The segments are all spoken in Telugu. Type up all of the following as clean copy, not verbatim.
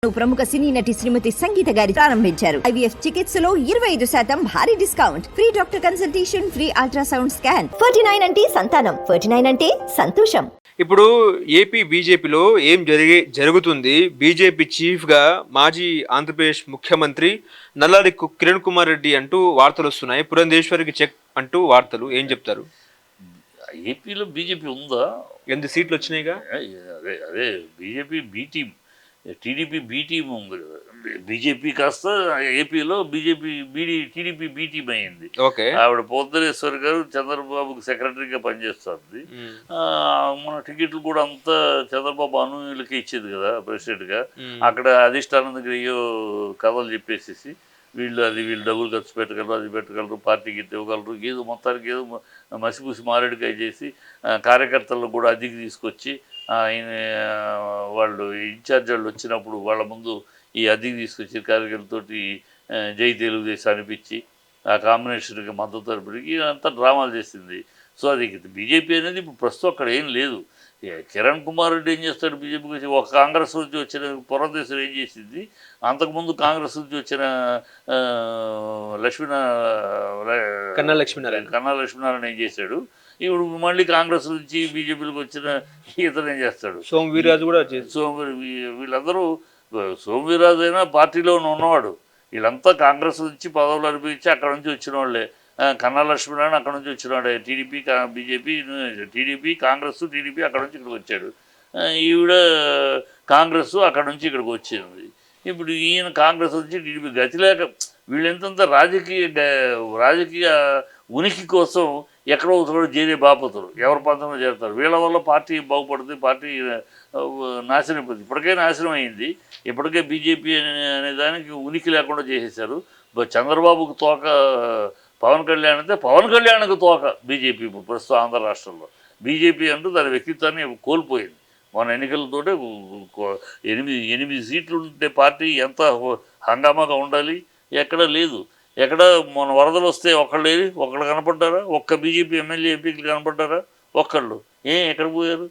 ప్రముఖ సినీ నటి శ్రీమతి సంగీత గారి ప్రారంభించారు. IVF చికిత్సలో 25% భారీ discount, free doctor consultation, free ultrasound scan. 49 అంటే సంతానం, 49 అంటే సంతోషం. ఇప్పుడు ఏపీ బీజేపీలో ఏం జరుగుతుంది? బీజేపీ చీఫ్గా మాజీ ఆంధ్రప్రదేశ్ ముఖ్యమంత్రి నల్లారి కిరణ్ కుమార్ రెడ్డి అంటూ వార్తలు వస్తున్నాయి. పురంధేశ్వరికి చెక్ అంటూ వార్తలు. ఏం చెప్తారు? ఏపీలో బీజేపీ ఉందా? 8 సీట్లు వచ్చినాయిగా. అదే BJP be team, TDP be team ఉంది కదా. బీజేపీ కాస్త ఏపీలో టీడీపీ బీ టీం అయింది. ఓకే. ఆవిడ పురంధేశ్వరి గారు చంద్రబాబుకి సెక్రటరీగా పనిచేస్తుంది. మన టికెట్లు కూడా అంతా చంద్రబాబు అనుయులకి ఇచ్చేది కదా ప్రెసిడెంట్గా. అక్కడ అధిష్టానం దగ్గర ఏయో కథలు చెప్పేసేసి వీళ్ళు డబ్బులు ఖర్చు పెట్టగలరు, అది పెట్టగలరు, పార్టీకి ఇవ్వగలరు, ఏదో మొత్తానికి ఏదో మసిపూసి మారేడుకాయ చేసి కార్యకర్తలను కూడా అద్దెకి తీసుకొచ్చి వాళ్ళు ఇన్ఛార్జ్ వాళ్ళు వచ్చినప్పుడు వాళ్ళ ముందు ఈ అద్దెకి తీసుకొచ్చి కార్యకర్తలతోటి జై తెలుగుదేశం అనిపించి ఆ కాంబినేషన్కి మద్దతు తరపుడికి అంతా డ్రామాలు చేసింది. సో అది బీజేపీ అనేది ఇప్పుడు ప్రస్తుతం అక్కడ ఏం లేదు. కిరణ్ కుమార్ రెడ్డి ఏం చేస్తాడు? బీజేపీకి వచ్చి ఒక కాంగ్రెస్ నుంచి వచ్చిన పురంధేశ్వరి ఏం చేసింది? అంతకుముందు కాంగ్రెస్ నుంచి వచ్చిన కన్నా లక్ష్మీనారాయణ ఏం చేశాడు? ఇప్పుడు మళ్ళీ కాంగ్రెస్ నుంచి బీజేపీలోకి వచ్చిన ఇతను ఏం చేస్తాడు? సోమవీర్రాజు కూడా. వీళ్ళందరూ సోమవీర్రాజు అయినా పార్టీలో ఉన్నవాడు. వీళ్ళంతా కాంగ్రెస్ నుంచి పదవులు అనిపించి అక్కడ నుంచి వచ్చిన వాళ్ళే. కన్నా లక్ష్మీనారాయణ అక్కడ నుంచి వచ్చినాడు. టీడీపీ కాంగ్రెస్ టీడీపీ అక్కడ నుంచి ఇక్కడికి వచ్చాడు. ఈవిడ కాంగ్రెస్ అక్కడ నుంచి ఇక్కడికి వచ్చింది. ఇప్పుడు ఈయన కాంగ్రెస్ నుంచి టీడీపీ గతి లేక వీళ్ళెంతంత రాజకీయ ఉనికి కోసం ఎక్కడో ఒకటి చేరే బాపతులు ఎవరి పంతంలో చేరుతారు. వీళ్ళ వల్ల పార్టీ బాగుపడుతుంది, పార్టీ నాశనం అయిపోతుంది. ఇప్పటికే నాశనం అయింది. ఇప్పటికే బీజేపీ అనే దానికి ఉనికి లేకుండా చేసేసారు. చంద్రబాబుకు తోక పవన్ కళ్యాణ్ అంటే పవన్ కళ్యాణ్కి తోక బీజేపీ ప్రస్తుతం ఆంధ్ర రాష్ట్రంలో. బీజేపీ అంటూ దాని వ్యక్తిత్వాన్ని కోల్పోయింది. మన ఎన్నికలతోటే 8 సీట్లు ఉంటే పార్టీ ఎంత హంగామాగా ఉండాలి? ఎక్కడ లేదు. ఎక్కడ మన వరదలు వస్తే ఒకళ్ళు కనపడ్డారా? ఒక్క బీజేపీ ఎమ్మెల్యే ఎంపీలు కనపడ్డారా? ఒక్కళ్ళు. ఎక్కడ పోయారు?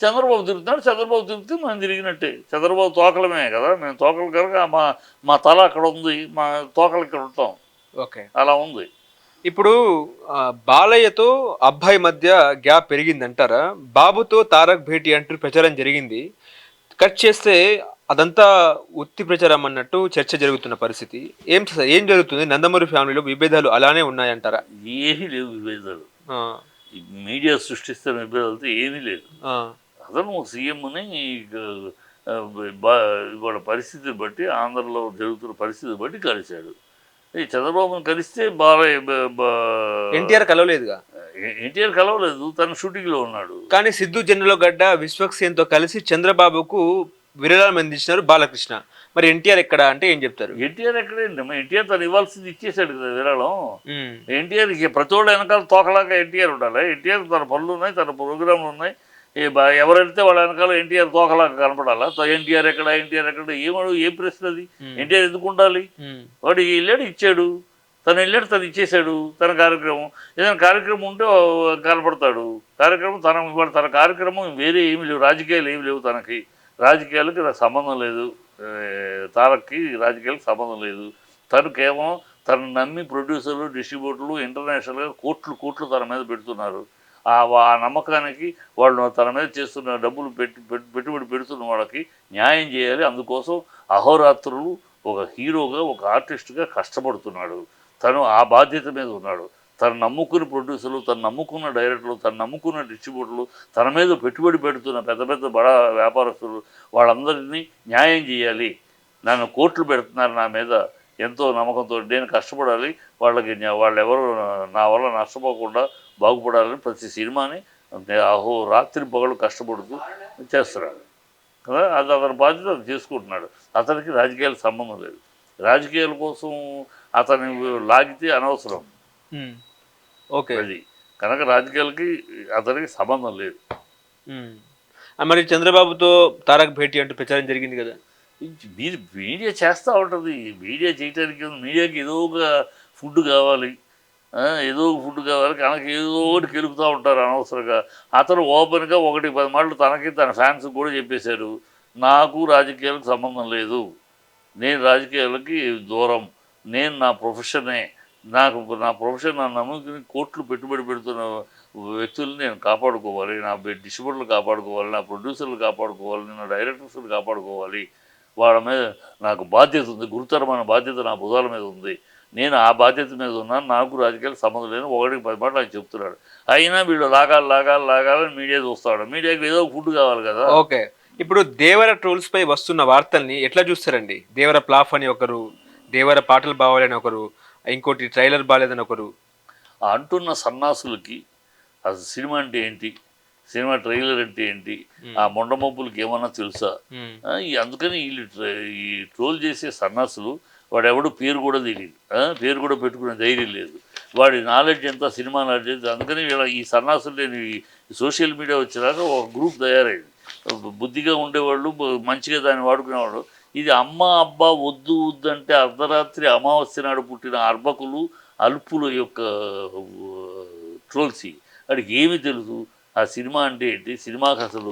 చంద్రబాబు తిరుగుతున్నాడు. చంద్రబాబు తిరిగితే మనం తిరిగినట్టే. చంద్రబాబు తోకలమే కదా, మేము తోకలు కనుక మా తల అక్కడ ఉంది, మా తోకలు ఇక్కడ ఉంటాం. ఓకే, అలా ఉంది. ఇప్పుడు బాలయ్యతో అబ్బాయి మధ్య గ్యాప్ పెరిగిందంటారా? బాబుతో తారక్ భేటీ అంటూ ప్రచారం జరిగింది. కట్ చేస్తే అదంతా ఉత్తి ప్రచారం అన్నట్టు చర్చ జరుగుతున్న పరిస్థితి. ఏం జరుగుతుంది? నందమూరి ఫ్యామిలీలో విభేదాలు అలానే ఉన్నాయంటారా? ఏమీ లేవు విభేదాలు. మీడియా సృష్టిస్తున్న విభేదాలతో ఏమీ లేదు. అతను సీఎంని ఇవాళ పరిస్థితిని బట్టి, ఆంధ్రలో జరుగుతున్న పరిస్థితిని బట్టి కలిశాడు. చంద్రబాబుని కలిస్తే ఎన్టీఆర్ కలవలేదుగా. ఎన్టీఆర్ కలవలేదు, తన షూటింగ్లో ఉన్నాడు. కానీ సిద్ధు జొన్నలగడ్డ విశ్వక్సేన్తో కలిసి చంద్రబాబుకు విరాళం అందించినారు బాలకృష్ణ. మరి ఎన్టీఆర్ ఎక్కడ అంటే ఏం చెప్తారు? ఎన్టీఆర్ ఎక్కడేంటి? ఎన్టీఆర్ తను ఇవ్వాల్సింది ఇచ్చేసాడు కదా విరాళం. ఎన్టీఆర్ ప్రతి ఒళ్ళు వెనకాల తోకలాగా ఎన్టీఆర్ ఉండాలి. ఎన్టీఆర్ తన పనులు ఉన్నాయి, తన ప్రోగ్రాంలు ఉన్నాయి. ఎవరు వెళ్తే వాళ్ళ వెనకాల ఎన్టీఆర్ తోకలాగా కనపడాలా? ఎన్టీఆర్ ఎక్కడ ఏం ప్రశ్న అది? ఎన్టీఆర్ ఎందుకు ఉండాలి? వాడు వెళ్ళాడు, ఇచ్చాడు. తను వెళ్ళాడు, తను ఇచ్చేసాడు. తన కార్యక్రమం ఏదైనా కార్యక్రమం ఉంటే కనపడతాడు. తన కార్యక్రమం వేరే ఏమి లేవు, రాజకీయాలు ఏమి లేవు. రాజకీయాలకి సంబంధం లేదు. తారక్కి రాజకీయాలకు సంబంధం లేదు. తను కేవలం తను నమ్మి ప్రొడ్యూసర్లు, డిస్ట్రిబ్యూటర్లు ఇంటర్నేషనల్గా కోట్లు తన మీద పెడుతున్నారు. ఆ నమ్మకానికి వాళ్ళు తన మీద చేస్తున్న డబ్బులు పెట్టుబడి పెడుతున్న వాళ్ళకి న్యాయం చేయాలి. అందుకోసం అహోరాత్రులు ఒక హీరోగా, ఒక ఆర్టిస్ట్గా కష్టపడుతున్నాడు. తను ఆ బాధ్యత మీద ఉన్నాడు. తను నమ్ముకున్న ప్రొడ్యూసర్లు, తను నమ్ముకున్న డైరెక్టర్లు, తను నమ్ముకున్న డిస్ట్రిబ్యూటర్లు, తన మీద పెట్టుబడి పెడుతున్న పెద్ద బడా వ్యాపారస్తులు, వాళ్ళందరినీ న్యాయం చేయాలి. నన్ను కోట్లు పెడుతున్నారు నా మీద, ఎంతో నమ్మకంతో నేను కష్టపడాలి. వాళ్ళెవరు నా వల్ల నష్టపోకుండా బాగుపడాలని ప్రతి సినిమాని రాత్రి పగలు కష్టపడుతూ చేస్తున్నాడు కదా. అది అతని బాధ్యత అతను చేసుకుంటున్నాడు. అతనికి రాజకీయాలకు సంబంధం లేదు. రాజకీయాల కోసం అతని లాగితే అనవసరం. ఓకే, అది కనుక రాజకీయాలకి అతనికి సంబంధం లేదు. మరి చంద్రబాబుతో తారక్ భేటీ అంటూ ప్రచారం జరిగింది కదా. మీడియా చేస్తూ ఉంటుంది. మీడియా చేయడానికి మీడియాకి ఏదో ఒక ఫుడ్ కావాలి, కనుక ఏదో ఒకటి కెలుపుతూ ఉంటారు అనవసరంగా. అతను ఓపెన్గా 1-10 మాటలు తనకి తన ఫ్యాన్స్ కూడా చెప్పేశారు. నాకు రాజకీయాలకు సంబంధం లేదు, నేను రాజకీయాలకి దూరం, నేను నా ప్రొఫెషనే, నా ప్రొఫెషన్ నన్ను నమ్ముకుని కోట్లు పెట్టుబడి పెడుతున్న వ్యక్తుల్ని నేను కాపాడుకోవాలి, నా డిస్ట్రిబ్యూటర్లు కాపాడుకోవాలి, నా ప్రొడ్యూసర్లు కాపాడుకోవాలి, నా డైరెక్టర్స్ని కాపాడుకోవాలి. వాళ్ళ మీద నాకు బాధ్యత ఉంది, గురుతరమైన బాధ్యత నా భుజాల మీద ఉంది. నేను ఆ బాధ్యత మీద ఉన్నాను, నాకు రాజకీయాలకు సంబంధం లేదు. 1కి 10 మాటలు ఆయన చెప్తున్నాడు. అయినా వీళ్ళు లాగాలని మీడియా చూస్తాడు. మీడియాకి ఏదో ఫుడ్ కావాలి కదా. ఓకే, ఇప్పుడు దేవర ట్రోల్స్ పై వస్తున్న వార్తల్ని ఎట్లా చూస్తారండి? దేవర ప్లాఫ్ అని ఒకరు, దేవర పాటలు బావాలని ఒకరు, ఇంకోటి ట్రైలర్ బాగాలేదని ఒకరు. అంటున్న సన్నాసులకి అసలు సినిమా అంటే ఏంటి, సినిమా ట్రైలర్ అంటే ఏంటి, ఆ మొండమొప్పులకి ఏమన్నా తెలుసా? అందుకని వీళ్ళు ఈ ట్రోల్ చేసే సన్నాసులు, వాడెవడు పేరు కూడా తెలియదు, పేరు కూడా పెట్టుకునే ధైర్యం లేదు, వాడి నాలెడ్జ్ ఎంత సినిమా నాలెడ్జ్. అందుకని వీళ్ళ ఈ సన్నాసులు లేని సోషల్ మీడియా వచ్చినాక ఒక గ్రూప్ తయారైంది. బుద్ధిగా ఉండేవాళ్ళు, మంచిగా దాన్ని వాడుకునేవాళ్ళు. ఇది అమ్మ అబ్బా వద్దు వద్దు అంటే అర్ధరాత్రి అమావాస్య నాడు పుట్టిన అర్భకులు అల్పుల యొక్క ట్రోల్స్. వాడికి ఏమి తెలుసు ఆ సినిమా అంటే ఏంటి, సినిమాకి అసలు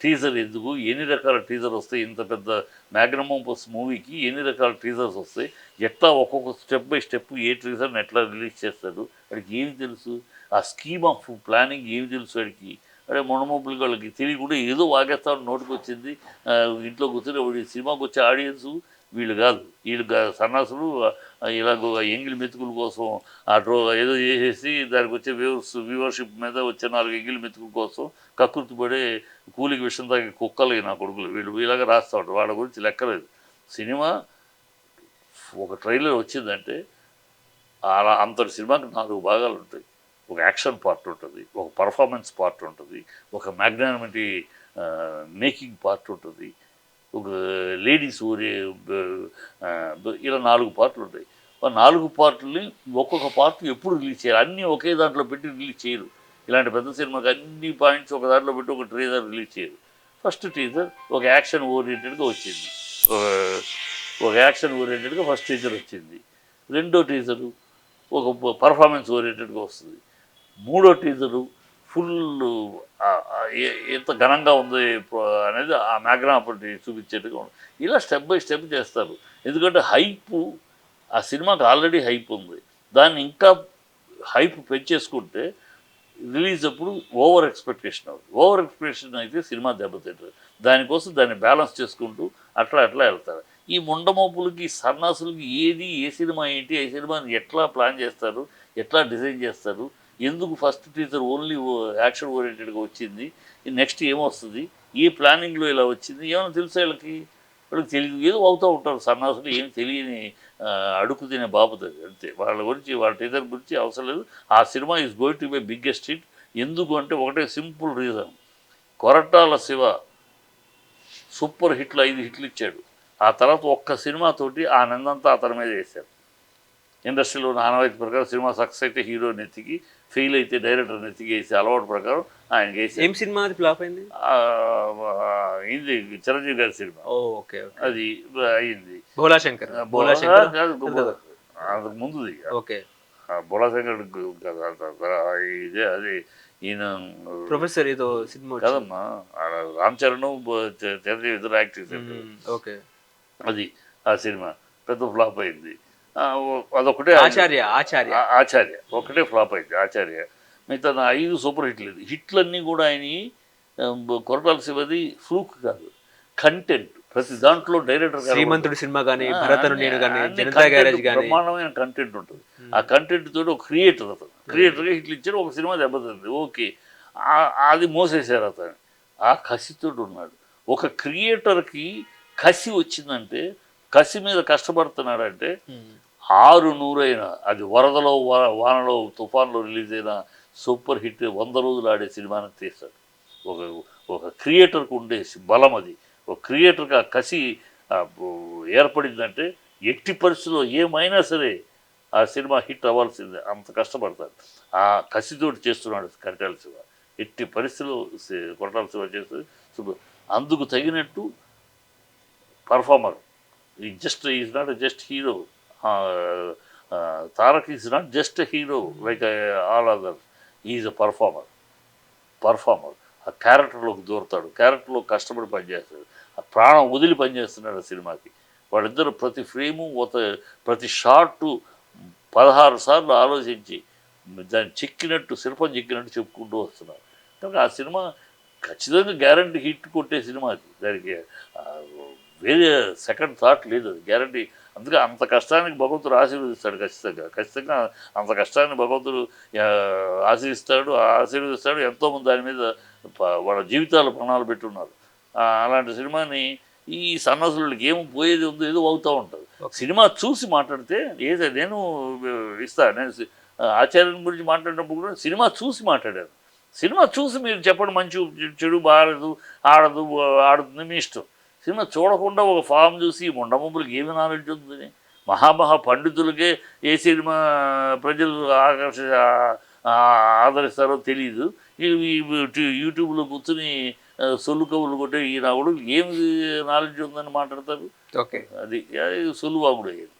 టీజర్ ఎందుకు, ఎన్ని రకాల టీజర్ వస్తాయి, ఇంత పెద్ద మ్యాగ్నమోపస్ మూవీకి ఎన్ని రకాల టీజర్స్ వస్తాయి, ఎట్లా ఒక్కొక్క స్టెప్ బై స్టెప్ ఏ టీజర్ని ఎట్లా రిలీజ్ చేస్తాడు, వాడికి ఏమి తెలుసు, ఆ స్కీమ్ ఆఫ్ ప్లానింగ్ ఏమి తెలుసు వాడికి. అదే మొండమొప్పులకి వాళ్ళకి తెలియకుండా ఏదో వాగేస్తాడు, నోటికి వచ్చింది, ఇంట్లో కూర్చొని సినిమాకి వచ్చే ఆడియన్స్ వీళ్ళు కాదు, వీళ్ళు సన్నాసులు ఇలాగ ఎంగిలి మెతుకుల కోసం ఏదో చేసేసి దానికి వచ్చే వ్యూవర్షిప్ మీద వచ్చే 4 ఎంగిలి మెతుకుల కోసం కకృతి పడే కూలికి విషయం తాగే కుక్కలు నా కొడుకులు వీళ్ళు ఇలాగ రాస్తూ ఉంటారు. వాళ్ళ గురించి లెక్కలేదు. సినిమా ఒక ట్రైలర్ వచ్చిందంటే అలా అంతటి సినిమాకి 4 భాగాలు ఉంటాయి. ఒక యాక్షన్ పార్ట్ ఉంటుంది, ఒక పర్ఫార్మెన్స్ పార్ట్ ఉంటుంది, ఒక మ్యాగ్నానిమిటీ మేకింగ్ పార్ట్ ఉంటుంది, ఒక లేడీస్ ఊరే ఇలా 4 పార్ట్లు ఉంటాయి. ఆ 4 పార్ట్లని ఒక్కొక్క పార్ట్ ఎప్పుడు రిలీజ్ చేయాలి, అన్నీ ఒకే దాంట్లో పెట్టి రిలీజ్ చేయరు. ఇలాంటి పెద్ద సినిమాకి అన్ని పాయింట్స్ ఒక దాంట్లో పెట్టి ఒక ట్రీజర్ రిలీజ్ చేయరు. ఫస్ట్ టీజర్ ఒక యాక్షన్ ఓరియంటెడ్గా వచ్చింది, ఒక యాక్షన్ ఓరియంటెడ్గా ఫస్ట్ టీజర్ వచ్చింది. రెండో టీజరు ఒక పర్ఫార్మెన్స్ ఓరియంటెడ్గా వస్తుంది. మూడో టీజరు ఫుల్ ఎంత ఘనంగా ఉంది అనేది ఆ మ్యాగ్నాపటి చూపించేట్టుగా ఉంది. ఇలా స్టెప్ బై స్టెప్ చేస్తారు. ఎందుకంటే హైప్, ఆ సినిమాకి ఆల్రెడీ హైప్ ఉంది, దాన్ని ఇంకా హైప్ పెంచేసుకుంటే రిలీజ్ అప్పుడు ఓవర్ ఎక్స్పెక్టేషన్ అవుతుంది. ఓవర్ ఎక్స్పెక్టేషన్ అయితే సినిమా దెబ్బతింటుంది. దానికోసం దాన్ని బ్యాలెన్స్ చేసుకుంటూ అట్లా వెళ్తారు. ఈ ముండమోపులకి సన్నాసులకి ఏది ఏ సినిమా ఏంటి, ఏ సినిమాని ఎట్లా ప్లాన్ చేస్తారు, ఎట్లా డిజైన్ చేస్తారు, ఎందుకు ఫస్ట్ టీజర్ ఓన్లీ యాక్షన్ ఓరియంటెడ్గా వచ్చింది, నెక్స్ట్ ఏమొస్తుంది, ఏ ప్లానింగ్లో ఇలా వచ్చింది, ఏమైనా తెలుసా వీళ్ళకి తెలియదు. ఏదో అవుతూ ఉంటారు సన్నాసులు, ఏమి తెలియని అడుగు తినే బాబుతుంది అంతే. వాళ్ళ గురించి వాళ్ళ టీజర్ గురించి అవసరం లేదు. ఆ cinema is going to be biggest hit. ఎందుకు అంటే ఒకటే simple reason, Koratala Shiva super హిట్లు 5 హిట్లు ఇచ్చాడు. ఆ తర్వాత ఒక్క సినిమాతోటి ఆ నిందంతా అతని మీద వేశారు. ఇండస్ట్రీలో ఉన్న ఆనవాయితీ ప్రకారం సినిమా సక్సెస్ అయితే హీరో నెత్తికి, ఫెయిల్ అయితే డైరెక్టర్ నెత్తికి వేసే అలవాటు ప్రకారం ఆయనకి వేసి. ఏం సినిమా అది ఫ్లాప్ అయింది? ఇది చిరంజీవి గారి సినిమా. ఓకే, అది అయింది. భోలాశంకర్ అంతకు ముందుది. ఓకే, భోలాశంకర్ ఇదే అది ఈయన ప్రొఫెసర్ ఏదో సినిమా కదమ్మా, రామ్ చరణ్ చిరంజీవి ఇద్దరు యాక్ట్ చేశారు. ఓకే, అది ఆ సినిమా పెద్ద ఫ్లాప్ అయింది. అదొకటే ఆచార్య ఒకటే ఫ్లాప్ అయింది ఆచార్య. మిగతా 5 సూపర్ హిట్లు. హిట్లన్నీ కూడా ఆయన కొరటాల శివది ఫ్లూక్ కాదు, కంటెంట్. ప్రతి దాంట్లో డైరెక్టర్ శ్రీమంతుడి సినిమా కానీ, భరతను నేను కానీ, జనతా గ్యారేజ్ కానీ బ్రహ్మాండమైన కంటెంట్ ఉంటుంది. ఆ కంటెంట్ తోటి ఒక క్రియేటర్, అతను క్రియేటర్గా హిట్లు ఇచ్చారు. ఒక సినిమా దెబ్బతింది, ఓకే, అది మోసేశారు అతను. ఆ కసితోటి ఉన్నాడు. ఒక క్రియేటర్కి కసి వచ్చిందంటే, కసి మీద కష్టపడుతున్నాడంటే 600 అయినా, అది వరదలో వానలో తుఫాన్లో రిలీజ్ అయిన సూపర్ హిట్ 100 రోజులు ఆడే సినిమాని తీస్తాడు. ఒక క్రియేటర్కి ఉండే బలం అది. ఒక క్రియేటర్కి ఆ కసి ఏర్పడిందంటే ఎట్టి పరిస్థితుల్లో ఏమైనా సరే ఆ సినిమా హిట్ అవ్వాల్సిందే, అంత కష్టపడతాడు. ఆ కసితోటి చేస్తున్నాడు కొరటాల శివ. ఎట్టి పరిస్థితుల్లో కొరటాల శివ చేస్తుంది. అందుకు తగినట్టు performer. Is not just hero. Tarak is not just a hero like all other. Is a performer. ఆ క్యారెక్టర్లోకి దూరతాడు, క్యారెక్టర్లో కష్టపడి పనిచేస్తాడు, ఆ ప్రాణం వదిలి పనిచేస్తున్నాడు ఆ సినిమాకి. వాళ్ళిద్దరు ప్రతి ఫ్రేము ప్రతి షార్టు 16 సార్లు ఆలోచించి దాన్ని చెక్కినట్టు, శిల్పం చెక్కినట్టు చెప్పుకుంటూ వస్తున్నారు. కాబట్టి ఆ సినిమా ఖచ్చితంగా గ్యారంటీ హిట్ కొట్టే సినిమా అది. దానికి ఆ, వేరే సెకండ్ థాట్ లేదు, అది గ్యారంటీ. అందుకే అంత కష్టానికి భగవంతుడు ఆశీర్వదిస్తాడు ఖచ్చితంగా. ఖచ్చితంగా అంత కష్టాన్ని భగవంతుడు ఆ, ఆశీర్వదిస్తాడు. ఎంతోమంది దాని మీద వాళ్ళ జీవితాలు ప్రాణాలు పెట్టున్నారు. అలాంటి సినిమాని ఈ సన్నసులకి ఏమో పోయేది ఉందో ఏదో అవుతూ ఉంటుంది. సినిమా చూసి మాట్లాడితే నేను ఇస్తాను. నేను ఆచార్యం గురించి మాట్లాడినప్పుడు కూడా సినిమా చూసి మాట్లాడాను. సినిమా చూసి మీరు చెప్పండి, మంచి చెడు బాగలేదు, ఆడుతుంది మీ ఇష్టం. సినిమా చూడకుండా ఒక ఫామ్ చూసి ముండమొబ్బులకి ఏమి నాలెడ్జ్ ఉందని, మహామహా పండితులకే ఏ సినిమా ప్రజలు ఆదరిస్తారో తెలియదు. యూట్యూబ్లో కూర్చుని సొల్లు కబుర్లు కొట్టే ఈ రావుడు ఏమి నాలెడ్జ్ ఉందని మాట్లాడతారు. ఓకే, అది సొల్లువాగుడు అయ్యేది.